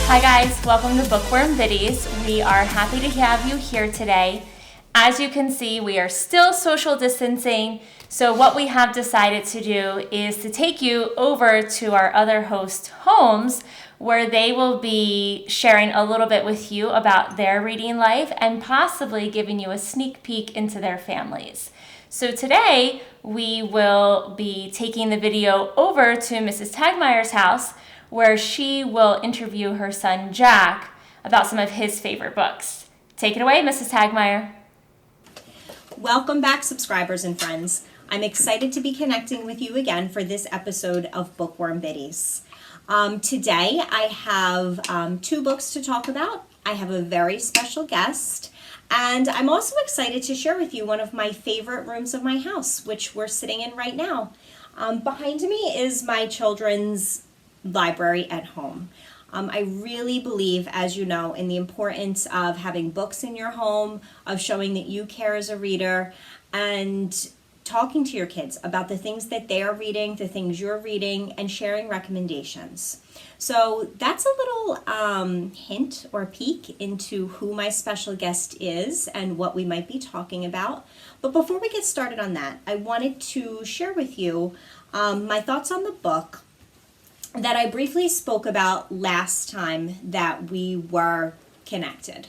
Hi guys, welcome to Bookworm Biddies. We are happy to have you here today. As you can see, we are still social distancing, so what we have decided to do is to take you over to our other host homes where they will be sharing a little bit with you about their reading life and possibly giving you a sneak peek into their families. So today we will be taking the video over to Mrs. Tagmeyer's house where she will interview her son Jack about some of his favorite books. Take it away, Mrs. Tagmeyer. Welcome back, subscribers and friends. I'm excited to be connecting with you again for this episode of Bookworm Biddies. Today I have two books to talk about. I have a very special guest, and I'm also excited to share with you one of my favorite rooms of my house, which we're sitting in right now. Behind me is my children's library at home. I really believe, as you know, in the importance of having books in your home, of showing that you care as a reader, and talking to your kids about the things that they are reading, the things you're reading, and sharing recommendations. So that's a little hint or peek into who my special guest is and what we might be talking about. But before we get started on that, I wanted to share with you my thoughts on the book that I briefly spoke about last time that we were connected.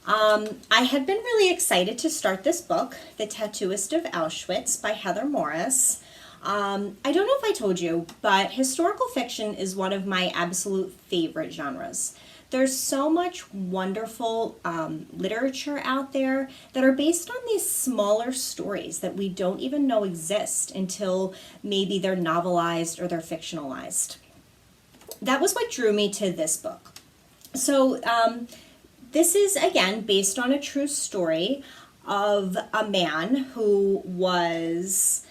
I had been really excited to start this book, The Tattooist of Auschwitz by Heather Morris. I don't know if I told you, but historical fiction is one of my absolute favorite genres. There's so much wonderful literature out there that are based on these smaller stories that we don't even know exist until maybe they're novelized or they're fictionalized. That was what drew me to this book. So this is, again, based on a true story of a man who was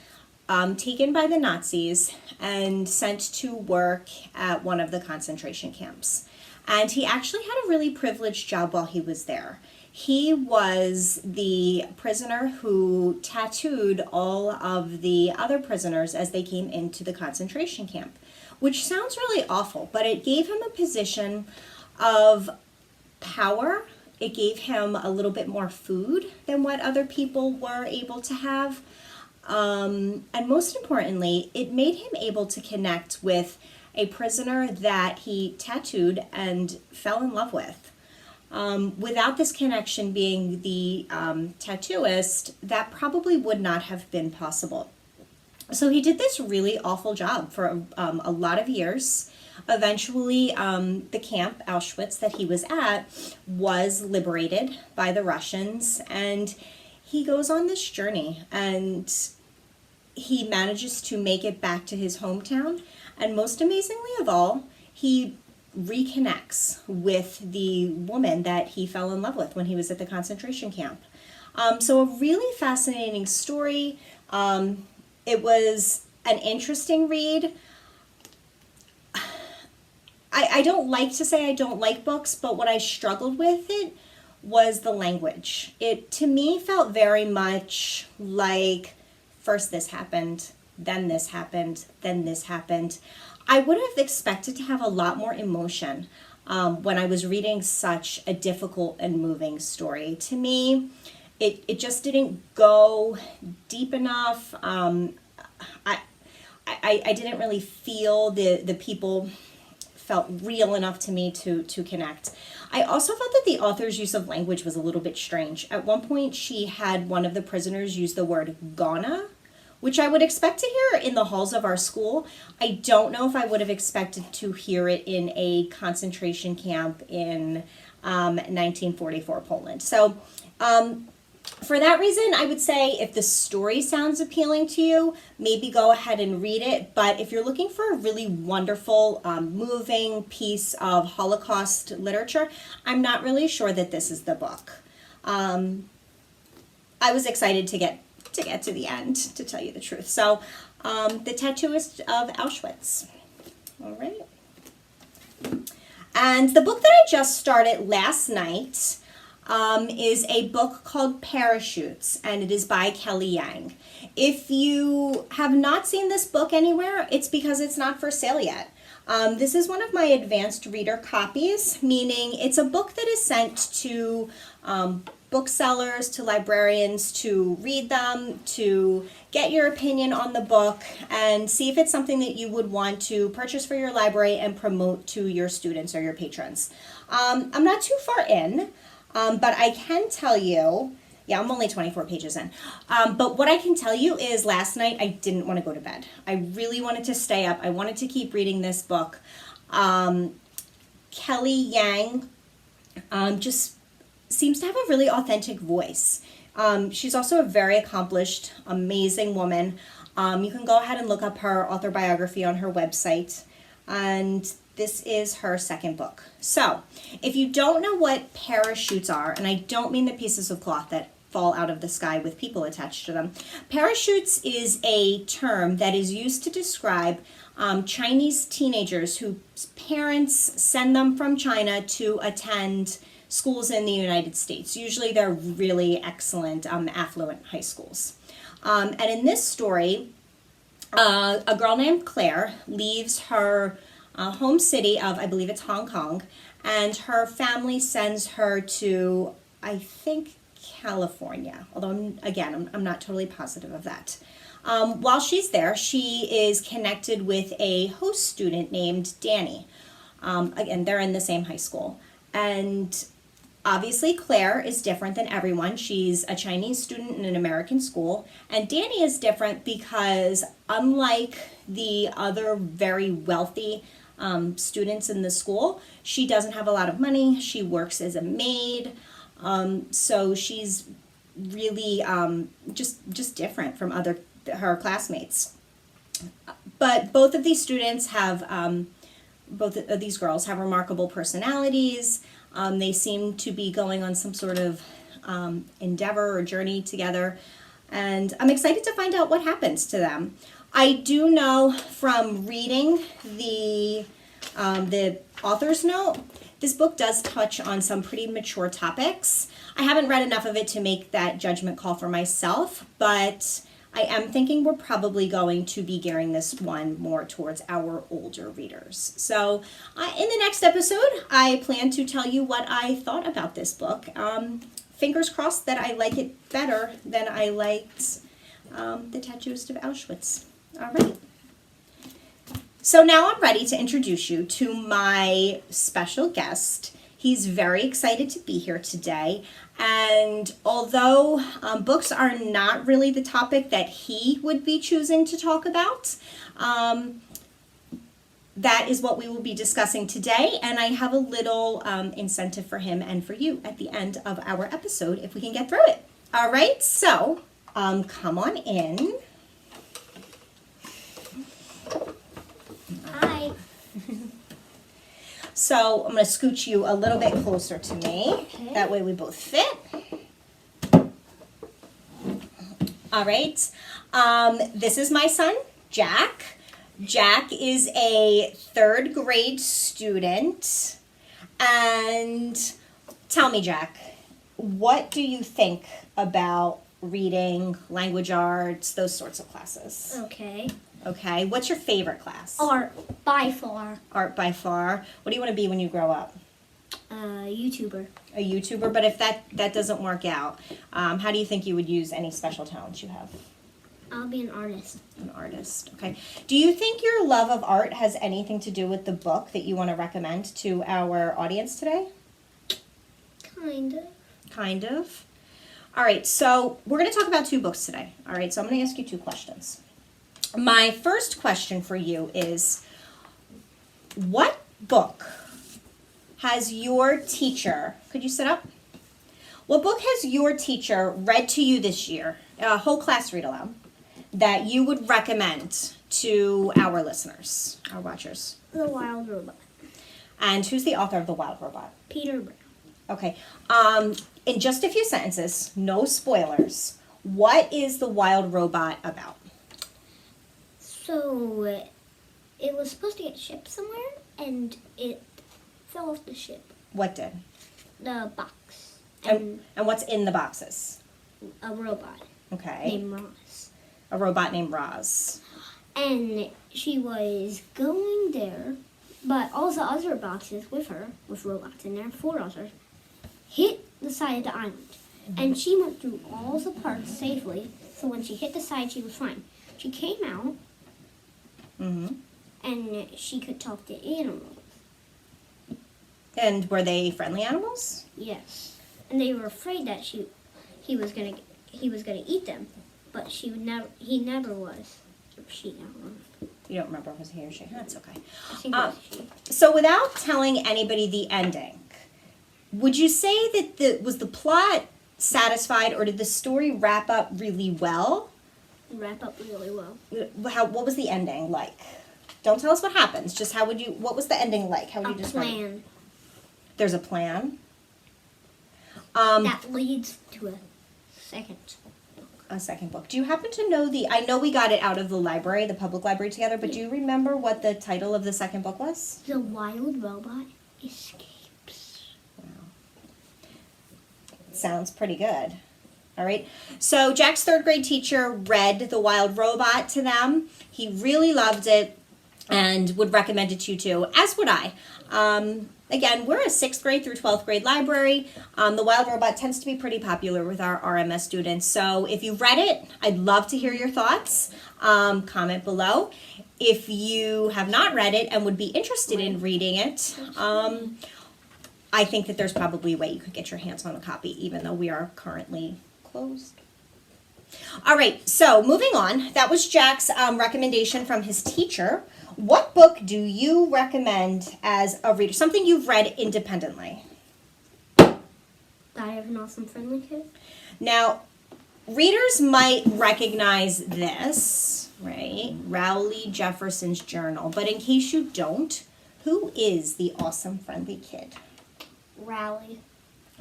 taken by the Nazis and sent to work at one of the concentration camps. And he actually had a really privileged job while he was there. He was the prisoner who tattooed all of the other prisoners as they came into the concentration camp, which sounds really awful, but it gave him a position of power. It gave him a little bit more food than what other people were able to have. And most importantly, it made him able to connect with a prisoner that he tattooed and fell in love with. Without this connection being the tattooist, that probably would not have been possible. So he did this really awful job for a lot of years. Eventually, the camp, Auschwitz, that he was at was liberated by the Russians, and he goes on this journey, and he manages to make it back to his hometown, and most amazingly of all, he reconnects with the woman that he fell in love with when he was at the concentration camp. So a really fascinating story. It was an interesting read. I don't like to say I don't like books, but what I struggled with it was the language. It, to me, felt very much like first this happened, then this happened, then this happened. I would have expected to have a lot more emotion when I was reading such a difficult and moving story. To me, it just didn't go deep enough. I didn't really feel the people felt real enough to me to connect. I also felt that the author's use of language was a little bit strange. At one point, she had one of the prisoners use the word "gonna," which I would expect to hear in the halls of our school. I don't know if I would have expected to hear it in a concentration camp in 1944 Poland. So for that reason, I would say if the story sounds appealing to you, maybe go ahead and read it. But if you're looking for a really wonderful, moving piece of Holocaust literature, I'm not really sure that this is the book. I was excited to get to the end, to tell you the truth. So, The Tattooist of Auschwitz. All right. And the book that I just started last night is a book called Parachutes, and it is by Kelly Yang. If you have not seen this book anywhere, it's because it's not for sale yet. This is one of my advanced reader copies, meaning it's a book that is sent to booksellers, to librarians to read them, to get your opinion on the book, and see if it's something that you would want to purchase for your library and promote to your students or your patrons. I'm not too far in, but I can tell you, yeah, I'm only 24 pages in. But what I can tell you is last night I didn't want to go to bed. I really wanted to stay up. I wanted to keep reading this book. Kelly Yang just seems to have a really authentic voice. She's also a very accomplished, amazing woman. You can go ahead and look up her author biography on her website. And this is her second book. So, if you don't know what parachutes are, and I don't mean the pieces of cloth that fall out of the sky with people attached to them. Parachutes is a term that is used to describe Chinese teenagers whose parents send them from China to attend schools in the United States. Usually they're really excellent, affluent high schools. And in this story, a girl named Claire leaves her home city of, I believe it's Hong Kong, and her family sends her to, I think, California, although again, I'm not totally positive of that. While she's there, she is connected with a host student named Danny. Again, they're in the same high school. And obviously Claire is different than everyone. She's a Chinese student in an American school. And Danny is different because unlike the other very wealthy students in the school, she doesn't have a lot of money. She works as a maid. So she's really just different from her classmates. But both of these students have, both of these girls have remarkable personalities. They seem to be going on some sort of endeavor or journey together. And I'm excited to find out what happens to them. I do know from reading the author's note, this book does touch on some pretty mature topics. I haven't read enough of it to make that judgment call for myself, but I am thinking we're probably going to be gearing this one more towards our older readers. So in the next episode, I plan to tell you what I thought about this book. Fingers crossed that I like it better than I liked The Tattooist of Auschwitz. All right. So now I'm ready to introduce you to my special guest. He's very excited to be here today. And although books are not really the topic that he would be choosing to talk about, that is what we will be discussing today. And I have a little incentive for him and for you at the end of our episode if we can get through it. All right, so come on in. Hi. So I'm going to scooch you a little bit closer to me. Okay. That way we both fit. All right. This is my son, Jack. Jack is a third grade student. And tell me, Jack, what do you think about reading, language arts, those sorts of classes? Okay. Okay. What's your favorite class? Art, by far. Art by far. What do you want to be when you grow up? YouTuber. A YouTuber, but if that doesn't work out, how do you think you would use any special talents you have? I'll be an artist. An artist, okay. Do you think your love of art has anything to do with the book that you want to recommend to our audience today? Kind of. Kind of. All right, so we're going to talk about two books today. All right, so I'm going to ask you two questions. My first question for you is, what book has your teacher, could you sit up? What book has your teacher read to you this year, a whole class read aloud, that you would recommend to our listeners, our watchers? The Wild Robot. And who's the author of The Wild Robot? Peter Brown. Okay. In just a few sentences, no spoilers, what is The Wild Robot about? So, it was supposed to get shipped somewhere, and it fell off the ship. What did? The box. And what's in the boxes? A robot Okay. named Ross. A robot named Roz. And she was going there, But all the other boxes with her, with robots in there, 4 others, hit the side of the island. And she went through all the parts safely, so when she hit the side, she was fine. She came out, and she could talk to animals. And were they friendly animals? Yes. And they were afraid that he was gonna eat them, but he never was. She never. You don't remember if it was he or she? That's okay. I think it was she. So without telling anybody the ending, would you say that was the plot satisfied, or did the story wrap up really well? Wrap up really well. What was the ending like? Don't tell us what happens. Just what was the ending like? How would you describe it? Plan There's a plan. that leads to a second. A second book. Do you happen to know I know we got it out of the library, the public library together, but do you remember what the title of the second book was? The Wild Robot Escapes. Sounds pretty good. All right. So Jack's 3rd grade teacher read The Wild Robot to them. He really loved it and would recommend it to you too, as would I. Again, we're a 6th grade through 12th grade library. The Wild Robot tends to be pretty popular with our RMS students. So if you've read it, I'd love to hear your thoughts. Comment below. If you have not read it and would be interested in reading it, I think that there's probably a way you could get your hands on a copy, even though we are currently closed. All right, so moving on. That was Jack's recommendation from his teacher. What book do you recommend as a reader? Something you've read independently. I Have an Awesome Friendly Kid. Now, readers might recognize this, right? Rowley Jefferson's Journal. But in case you don't, who is the Awesome Friendly Kid? Rally.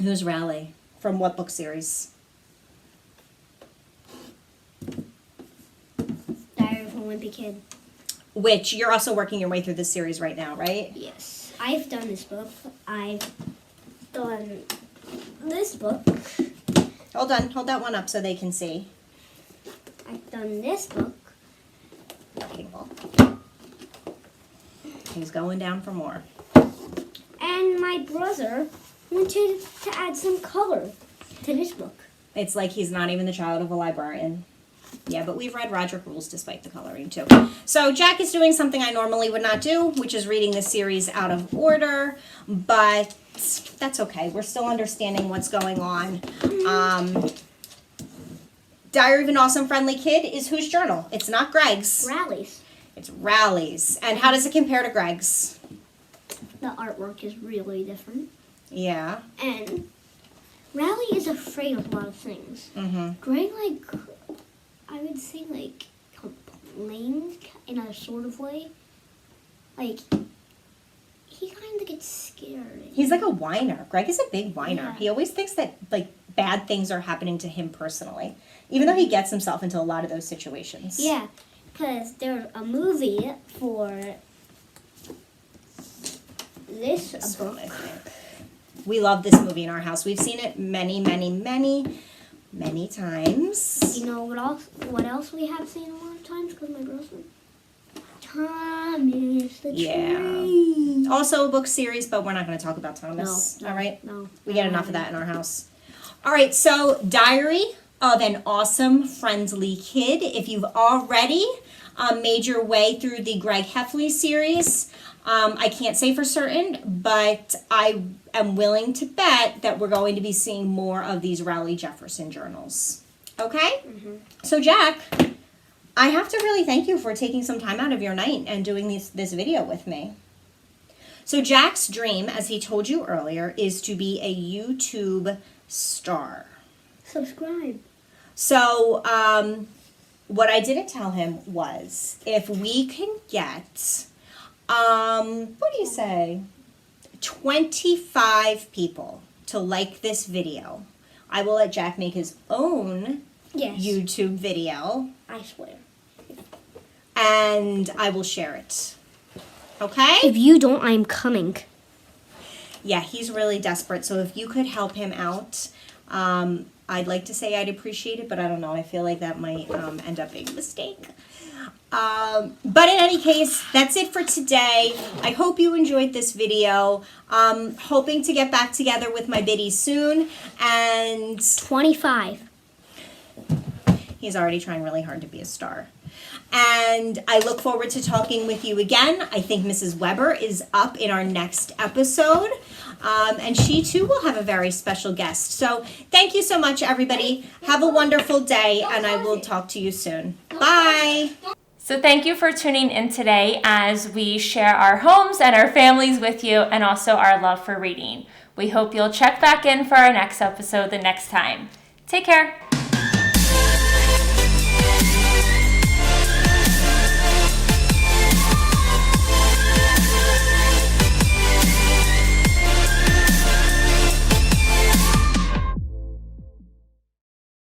Who's Rowley? From what book series? Diary of a Wimpy Kid. Which you're also working your way through this series right now, right? Yes. I've done this book. I've done this book. Hold on, hold that one up so they can see. I've done this book. He's going down for more. And my brother wanted to add some color to this book. It's like he's not even the child of a librarian. Yeah, but we've read Roderick Rules despite the coloring too. So Jack is doing something I normally would not do, which is reading the series out of order, but that's okay. We're still understanding what's going on. Diary of an Awesome Friendly Kid is whose journal? It's not Greg's. Rallies. It's Rowley's. And how does it compare to Greg's? The artwork is really different. Yeah. And Rally is afraid of a lot of things. Mm-hmm. Greg, I would say, complains in a sort of way. He kind of gets scared. He's like a whiner. Greg is a big whiner. Yeah. He always thinks that, bad things are happening to him personally, even though he gets himself into a lot of those situations. Yeah, because there's a movie for this book. I think. We love this movie in our house. We've seen it many, many, many, many times. You know what else we have seen a lot of times? Because my brother. Thomas the Train. Also a book series, but we're not going to talk about Thomas. No, all right? No. We get enough of that in our house. All right, so Diary of an Awesome Friendly Kid. If you've already made your way through the Greg Heffley series, I can't say for certain, but I am willing to bet that we're going to be seeing more of these Rowley Jefferson journals. Okay? Mm-hmm. So Jack, I have to really thank you for taking some time out of your night and doing this video with me. So Jack's dream, as he told you earlier, is to be a YouTube star. Subscribe. So what I didn't tell him was if we can get, what do you say, 25 people to like this video, I will let Jack make his own YouTube video. I swear. And I will share it. Okay? If you don't, I'm coming. Yeah, he's really desperate. So if you could help him out, I'd like to say I'd appreciate it, but I don't know. I feel like that might end up being a mistake. But in any case, that's it for today. I hope you enjoyed this video. Hoping to get back together with my biddies soon. And 25. he's already trying really hard to be a star. And I look forward to talking with you again. I think Mrs. Weber is up in our next episode. And she too will have a very special guest. So thank you so much, everybody. Have a wonderful day, and I will talk to you soon. Bye. So thank you for tuning in today as we share our homes and our families with you, and also our love for reading. We hope you'll check back in for our next episode the next time. Take care.